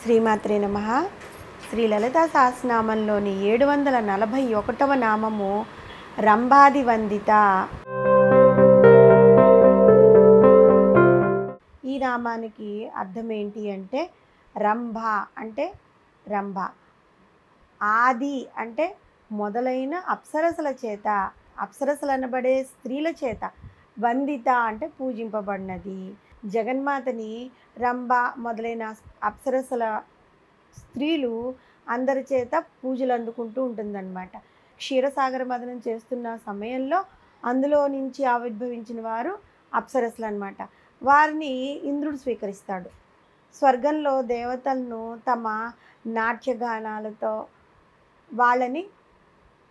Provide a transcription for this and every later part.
శ్రీమాత్రే నమః. శ్రీ లలితా సహస్రనామంలోని 741వ నామము రంభాది వందిత. ఈ నామానికి అర్థం ఏంటి అంటే రంభ అంటే రంభ, ఆది అంటే మొదలైన అప్సరసల చేత, అప్సరసలు అనబడే స్త్రీల చేత, వందిత అంటే పూజింపబడినది. జగన్మాతని రంభ మొదలైన అప్సరసల స్త్రీలు అందరి చేత పూజలు అందుకుంటూ ఉంటుందన్నమాట. క్షీరసాగర మదనం చేస్తున్న సమయంలో అందులో నుంచి ఆవిర్భవించిన వారు అప్సరసలు అన్నమాట. వారిని ఇంద్రుడు స్వీకరిస్తాడు. స్వర్గంలో దేవతలను తమ నాట్యగానాలతో వాళ్ళని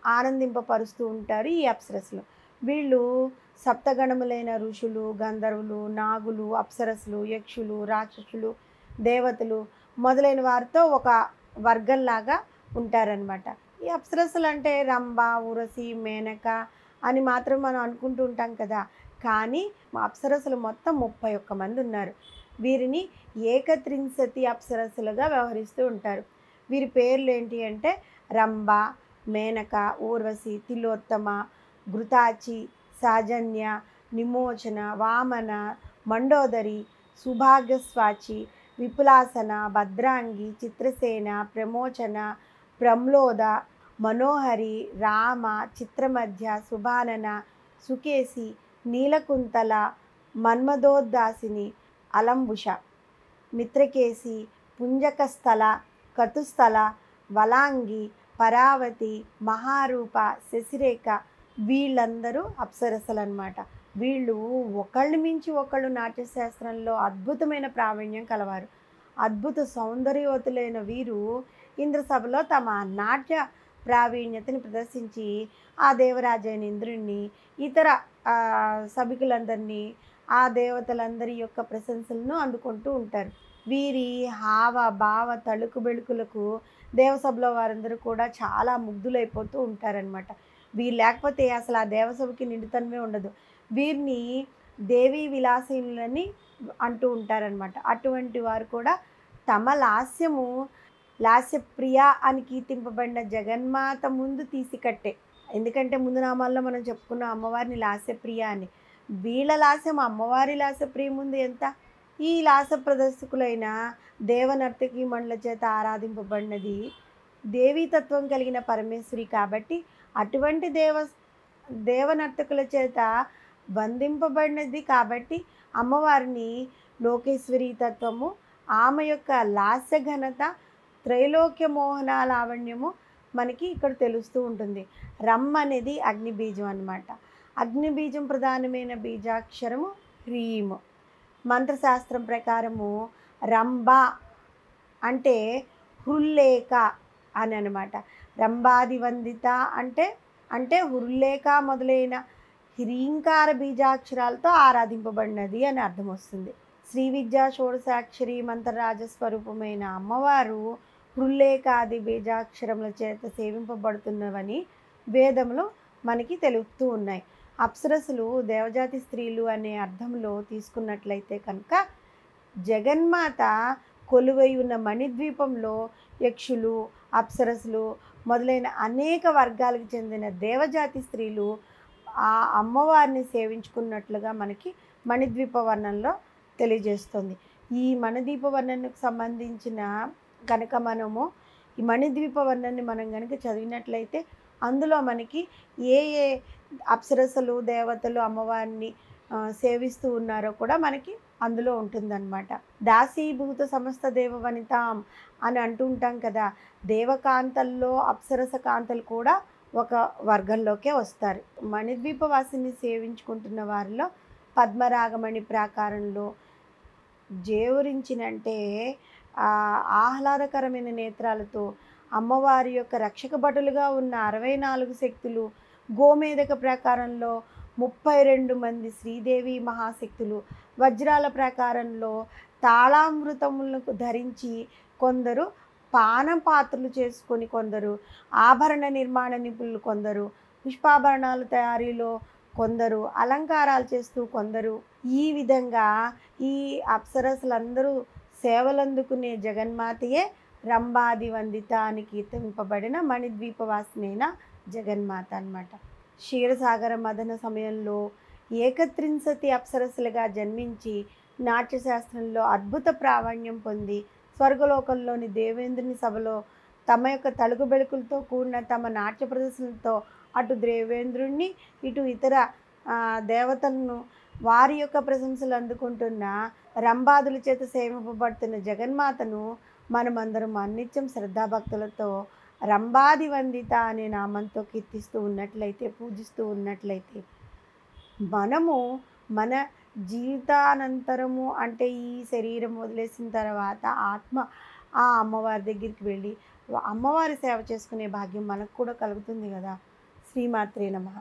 ఆనందింపపరుస్తూ ఉంటారు ఈ అప్సరసలు. వీళ్ళు సప్తగణములైన ఋషులు, గంధర్వులు, నాగులు, అప్సరసలు, యక్షులు, రాక్షసులు, దేవతలు మొదలైన వారితో ఒక వర్గంలాగా ఉంటారనమాట. ఈ అప్సరసలు అంటే రంభ, ఊర్వశి, మేనక అని మాత్రం మనం అనుకుంటూ ఉంటాం కదా. కానీ మా అప్సరసలు మొత్తం 31 మంది ఉన్నారు. వీరిని ఏకత్రింశతి అప్సరసలుగా వ్యవహరిస్తూ ఉంటారు. వీరి పేర్లు ఏంటి అంటే రంభ, మేనక, ఊర్వశి, తిలోత్తమ, ఘృతాచి, సాజన్య, నిమోచన, వామన, మండోదరి, సుభాగస్వాచి, విపులాసన, భద్రాంగి, చిత్రసేన, ప్రమోచన, ప్రమ్లోద, మనోహరి, రామ, చిత్రమధ్య, సుభానన, సుకేసి, నీలకుంతల, మన్మథోద్దాసిని, అలంబుష, మిత్రకేసి, పుంజకస్థల, కతుస్థల, వలాంగి, పరావతి, మహారూప, శశిరేఖ వీళ్ళందరూ అప్సరసలు అన్నమాట. వీళ్ళు ఒకళ్ళని మించి ఒకళ్ళు నాట్యశాస్త్రంలో అద్భుతమైన ప్రావీణ్యం కలవారు. అద్భుత సౌందర్యవతులైన వీరు ఇంద్రసభలో తమ నాట్య ప్రావీణ్యతని ప్రదర్శించి ఆ దేవరాజైన ఇంద్రుడిని, ఇతర సభికులందరినీ, ఆ దేవతలందరి యొక్క ప్రశంసలను అందుకుంటూ ఉంటారు. వీరి హావ భావ తళుకు బెళుకులకు దేవసభలో వారందరూ కూడా చాలా ముగ్ధులైపోతూ ఉంటారనమాట. వీరు లేకపోతే అసలు ఆ దేవసభకి నిండుతనమే ఉండదు. వీరిని దేవీ విలాసినులని అంటూ ఉంటారనమాట. అటువంటి వారు కూడా తమ లాస్యప్రియ అని కీర్తింపబడిన జగన్మాత ముందు తీసికట్టే. ఎందుకంటే ముందు నామాల్లో మనం చెప్పుకున్న అమ్మవారిని లాస్యప్రియ అని. వీళ్ళ లాస్యం అమ్మవారి లాస్యప్రియ ముందు ఎంత? ఈ లాస్య ప్రదర్శకులైన దేవనర్తకి మండల చేత ఆరాధింపబడినది దేవీతత్వం కలిగిన పరమేశ్వరి కాబట్టి అటువంటి దేవనర్తకుల చేత బంధింపబడినది కాబట్టి అమ్మవారిని లోకేశ్వరీ తత్వము, ఆమె యొక్క లాస్య ఘనత, త్రైలోక్య మోహన లావణ్యము మనకి ఇక్కడ తెలుస్తూ ఉంటుంది. రమ్ అనేది అగ్నిబీజం అన్నమాట. అగ్నిబీజం ప్రధానమైన బీజాక్షరము హ్రీము. మంత్రశాస్త్రం ప్రకారము రంభ అంటే హృల్లేఖ అని అనమాట. రంభాది వందిత అంటే హృల్లేఖ మొదలైన హ్రీంకార బీజాక్షరాలతో ఆరాధింపబడినది అని అర్థం వస్తుంది. శ్రీ విద్యా షోడశాక్షరి మంత్రరాజ స్వరూపమైన అమ్మవారు హృల్లేఖాది బీజాక్షరముల చేత సేవింపబడుతున్నవని వేదములు మనకి తెలుపుతూ ఉన్నాయి. అప్సరసలు దేవజాతి స్త్రీలు అనే అర్థంలో తీసుకున్నట్లయితే కనుక జగన్మాత కొలువై ఉన్న మణిద్వీపంలో యక్షులు, అప్సరసలు మొదలైన అనేక వర్గాలకు చెందిన దేవజాతి స్త్రీలు ఆ అమ్మవారిని సేవించుకున్నట్లుగా మనకి మణిద్వీప వర్ణంలో తెలియజేస్తుంది. ఈ మణిద్వీప వర్ణనకు సంబంధించిన కనుక మనము ఈ మణిద్వీప వర్ణాన్ని మనం కనుక చదివినట్లయితే అందులో మనకి ఏ ఏ అప్సరసలు దేవతలు అమ్మవారిని సేవిస్తూ ఉన్నారో కూడా మనకి అందులో ఉంటుందన్నమాట. దాసీభూత సమస్త దేవవనితాం అని అంటూ ఉంటాం కదా. దేవకాంతల్లో అప్సరస కాంతలు కూడా ఒక వర్గంలోకే వస్తారు. మణిద్వీపవాసిని సేవించుకుంటున్న వారిలో పద్మరాగమణి ప్రాకారంలో జేవురించినంటే ఆహ్లాదకరమైన నేత్రాలతో అమ్మవారి యొక్క రక్షక భటులుగా ఉన్న 64 శక్తులు, గోమేధక ప్రాకారంలో 32 మంది శ్రీదేవి మహాశక్తులు, వజ్రాల ప్రాకారంలో తాళామృతములకు ధరించి కొందరు పానపాత్రలు చేసుకొని, కొందరు ఆభరణ నిర్మాణ నిపుణులు, కొందరు పుష్పాభరణాల తయారీలో, కొందరు అలంకారాలు చేస్తూ, కొందరు ఈ విధంగా ఈ అప్సరసలందరూ సేవలందుకునే జగన్మాతయే రంభాది వందిత అని కీర్తింపబడిన మణిద్వీపవాసినైన జగన్మాత అన్నమాట. క్షీరసాగర మదన సమయంలో ఏకత్రింశతి అప్సరస్సులుగా జన్మించి నాట్యశాస్త్రంలో అద్భుత ప్రావీణ్యం పొంది స్వర్గలోకంలోని దేవేంద్రుని సభలో తమ యొక్క తలుగు బెళుకులతో కూడిన తమ నాట్య ప్రదర్శనలతో అటు దేవేంద్రుణ్ణి ఇటు ఇతర దేవతలను వారి యొక్క ప్రశంసలు అందుకుంటున్న రంభాదుల చేత సేవింపబడుతున్న జగన్మాతను మనమందరం అనిత్యం శ్రద్ధాభక్తులతో రంభాది వందిత అనే నామంతో కీర్తిస్తూ ఉన్నట్లయితే, పూజిస్తూ ఉన్నట్లయితే, మనము మన జీవితానంతరము అంటే ఈ శరీరం వదిలేసిన తర్వాత ఆత్మ ఆ అమ్మవారి దగ్గరికి వెళ్ళి అమ్మవారి సేవ చేసుకునే భాగ్యం మనకు కూడా కలుగుతుంది కదా. శ్రీమాత్రే నమః.